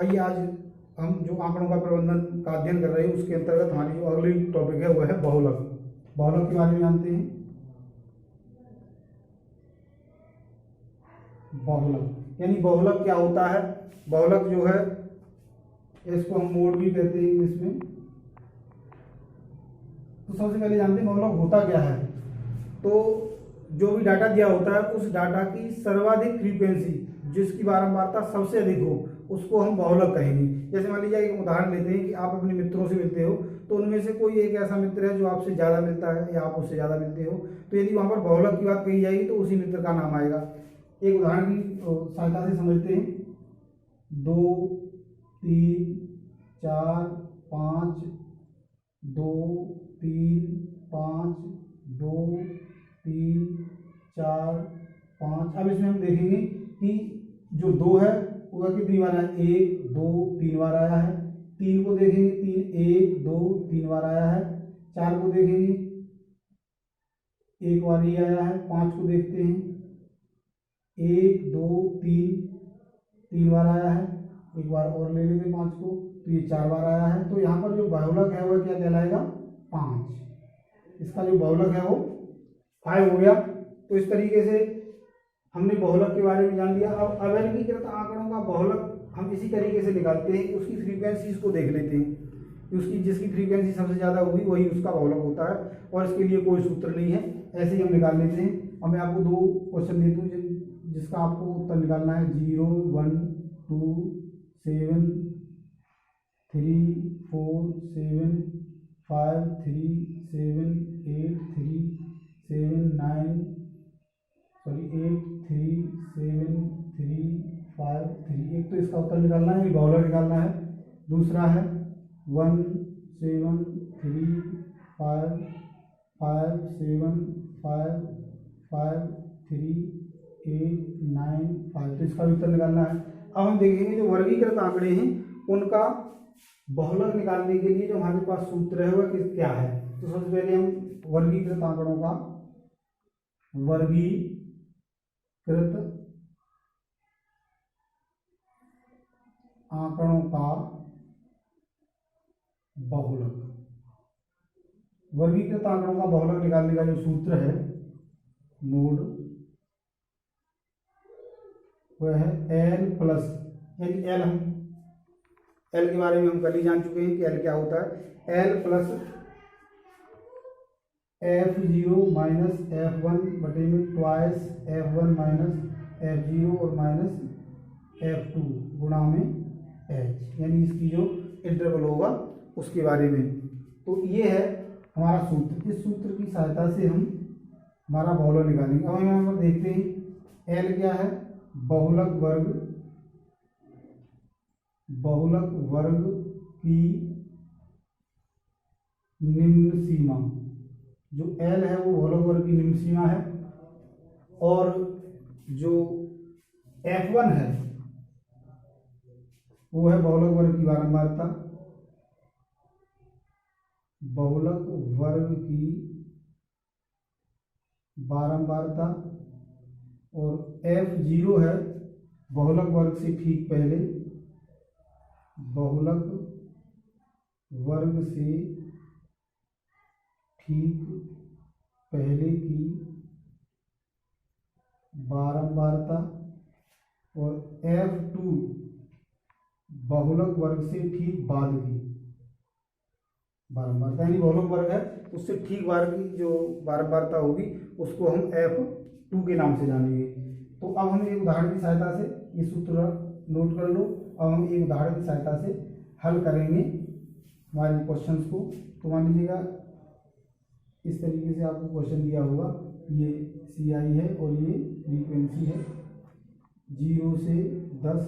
आइए आज हम जो आंकड़ों का प्रबंधन का अध्ययन कर रहे हैं उसके अंतर्गत हमारी जो अगली टॉपिक है वह है बहुलक। बहुलक के बारे में जानते हैं। बहुलक यानी बहुलक क्या होता है। बहुलक जो है इसको हम मोड भी कहते हैं इंग्लिश में। तो सबसे पहले जानते हैं बहुलक होता क्या है। तो जो भी डाटा दिया होता है उस डाटा की सर्वाधिक फ्रीक्वेंसी जिसकी बारंबारता सबसे अधिक हो उसको हम बहुलक कहेंगे। जैसे मान लीजिए एक उदाहरण लेते हैं कि आप अपने मित्रों से मिलते हो तो उनमें से कोई एक ऐसा मित्र है जो आपसे ज़्यादा मिलता है या आप उससे ज़्यादा मिलते हो, तो यदि वहाँ पर बहुलक की बात कही जाएगी तो उसी मित्र का नाम आएगा। एक उदाहरण की सहायता से समझते हैं। 2 3 4 5 2 3 5 2 3 4 5। अब इसमें हम देखेंगे कि जो 2 है वह कितनी बार आया, 1 2 3 बार आया है। 3 को देखेंगे 3 1 2 3 बार आया है। 4 को देखेंगे 1 बार ही आया है। 5 को देखते हैं 1 2 3 बार आया है। एक बार और ले लेंगे 5 को, तो ये 4 बार आया है। तो यहाँ पर जो बहुलक है वह क्या कहलाएगा, 5। इसका जो बहुलक है वो 5 हो गया। तो इस तरीके से हमने बहुलक के बारे में जान लिया। अब अवर्गीकृत आंकड़ों का बहुलक हम इसी तरीके से निकालते हैं। उसकी फ्रीक्वेंसीज को देख लेते हैं। उसकी जिसकी फ्रीक्वेंसी सबसे ज़्यादा होगी वही उसका बहुलक होता है और इसके लिए कोई सूत्र नहीं है, ऐसे ही हम निकाल लेते हैं। अब मैं आपको 2 क्वेश्चन देता हूँ जिसका आपको उत्तर निकालना है। 0 1 2 7 3 4 7 5 3 7 8 3 7 9 8 3 7 3 5 3। एक तो इसका उत्तर निकालना है, बहुलक निकालना है। दूसरा है 1 7 3 5 5 7 5 5 3 8 9 5। तो इसका उत्तर निकालना है। अब हम देखेंगे जो वर्गीकृत आंकड़े हैं उनका बहुलक निकालने के लिए जो हमारे पास सूत्र है वह क्या है। तो सबसे पहले हम वर्गीकृत आंकड़ों का बहुलक, वर्गीकृत आंकड़ों का बहुलक निकालने का जो सूत्र है मोड वह है L प्लस, यानी L हम L के बारे में हम कल ही जान चुके हैं कि L क्या होता है। L plus F0 minus F1 बटे में ट्वाइस F1 माइनस F0 और माइनस F2 गुणा में H, यानी इसकी जो इंटरवल होगा उसके बारे में। तो ये है हमारा सूत्र। इस सूत्र की सहायता से हम हमारा बहुलक निकालेंगे। अब हम यहाँ पर देखते हैं L क्या है, बहुलक वर्ग की निम्न सीमा। जो L है वो बहुलक वर्ग की निम्न सीमा है और जो F1 है वो है बहुलक वर्ग की बारंबारता। बहुलक वर्ग की बारंबारता और F0 है बहुलक वर्ग से ठीक पहले, बहुलक वर्ग से ठीक पहले की बारंबारता और F2 बहुलक वर्ग से ठीक बाद की बारंबारता। यानी बहुलक वर्ग है उससे ठीक बार की जो बारंबारता होगी उसको हम F2 के नाम से जानेंगे। तो अब हम एक उदाहरण की सहायता से ये सूत्र नोट कर लो। अब हम एक उदाहरण की सहायता से हल करेंगे हमारे क्वेश्चंस को। तो मान लीजिएगा इस तरीके से आपको क्वेश्चन दिया होगा, ये CI है और ये फ्रीक्वेंसी है। 0 से 10,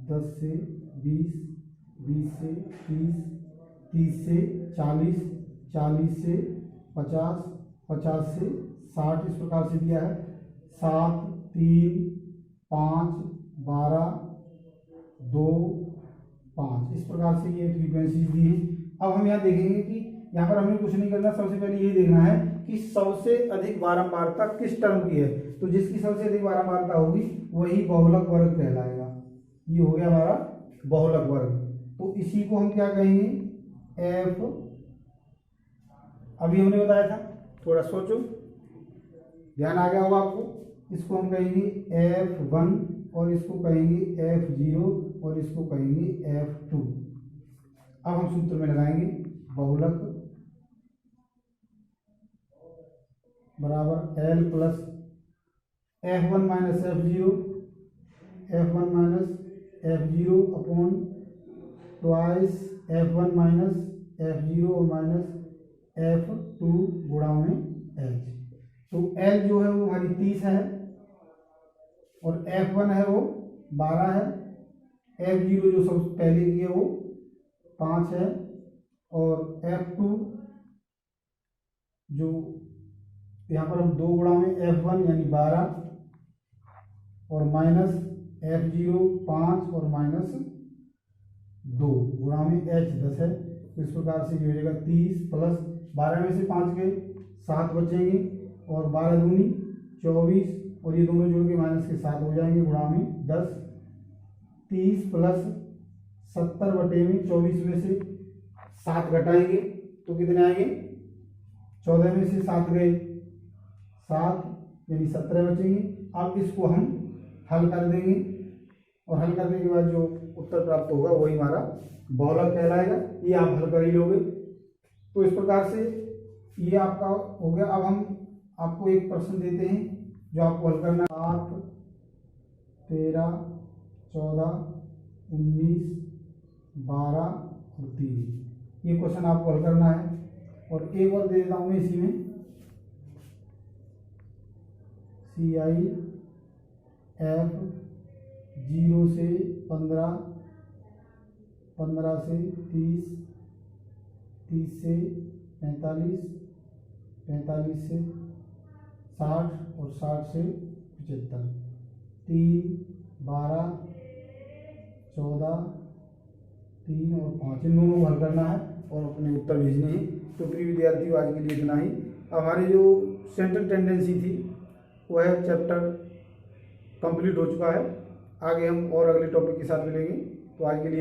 10 से 20, 20 से 30, 30 से 40, 40 से 50, 50 से 60 इस प्रकार से दिया है। 7 3 5 12 2 5 इस प्रकार से ये फ्रीक्वेंसी दी है। अब हम यहाँ देखेंगे कि यहाँ पर हमें कुछ नहीं करना, सबसे पहले ये देखना है कि सबसे अधिक बारंबारता किस टर्म की है। तो जिसकी सबसे अधिक बारंबारता होगी वही बहुलक वर्ग कहलाएगा। ये हो गया हमारा बहुलक वर्ग। तो इसी को हम क्या कहेंगे, एफ, अभी हमने बताया था, थोड़ा सोचो, ध्यान आ गया होगा आपको। इसको हम कहेंगे F1 और इसको कहेंगे F0 और इसको कहेंगे F2। अब हम सूत्र में लगाएंगे, बहुलक बराबर L plus F1 minus F0, F1 minus F0 upon twice F1 minus F0 और माइनस F2 गुणा में H। तो L जो है वो हमारी 30 है और F1 है वो 12 है, F0 जो सबसे पहले की है वो 5 है और F2 जो यहाँ पर हम 2 गुणा में F1 यानी 12 और माइनस F0 5 और माइनस 2 गुणा में H 10 है। तो इस प्रकार से हो जाएगा 30 प्लस 12 में से 5 गए 7 बचेंगे और 12 दूनी 24 और ये दोनों जोड़ के माइनस के 7 हो जाएंगे गुणा में 10। 30 प्लस 70 बटे में 24 में से 7 घटाएंगे तो कितने आएंगे, 14 में से 7 गए 7 यानी 17 बचेंगे। अब इसको हम हल कर देंगे और हल करने के बाद जो उत्तर प्राप्त होगा वही हमारा बहुलक कहलाएगा। ये आप हल कर ही लोगे। तो इस प्रकार से ये आपका हो गया। अब हम आपको एक प्रश्न देते हैं जो आपको हल करना है। 7, 13, 14, 19, 12 और 3, ये क्वेश्चन आपको हल करना है। और एक और दे देता हूँ मैं इसी में, CI F 0 से 15, 15 से 30, 30 से 45, 45 से 60 और 60 से 75, 3, 12, 14, 3 और 5, इन दोनों को हल करना है और अपने उत्तर भेजने हैं। तो प्रिय विद्यार्थियों, आज के लिए इतना ही। हमारी जो सेंट्रल टेंडेंसी थी वह चैप्टर कंप्लीट हो चुका है। आगे हम और अगले टॉपिक के साथ मिलेंगे। तो आज के लिए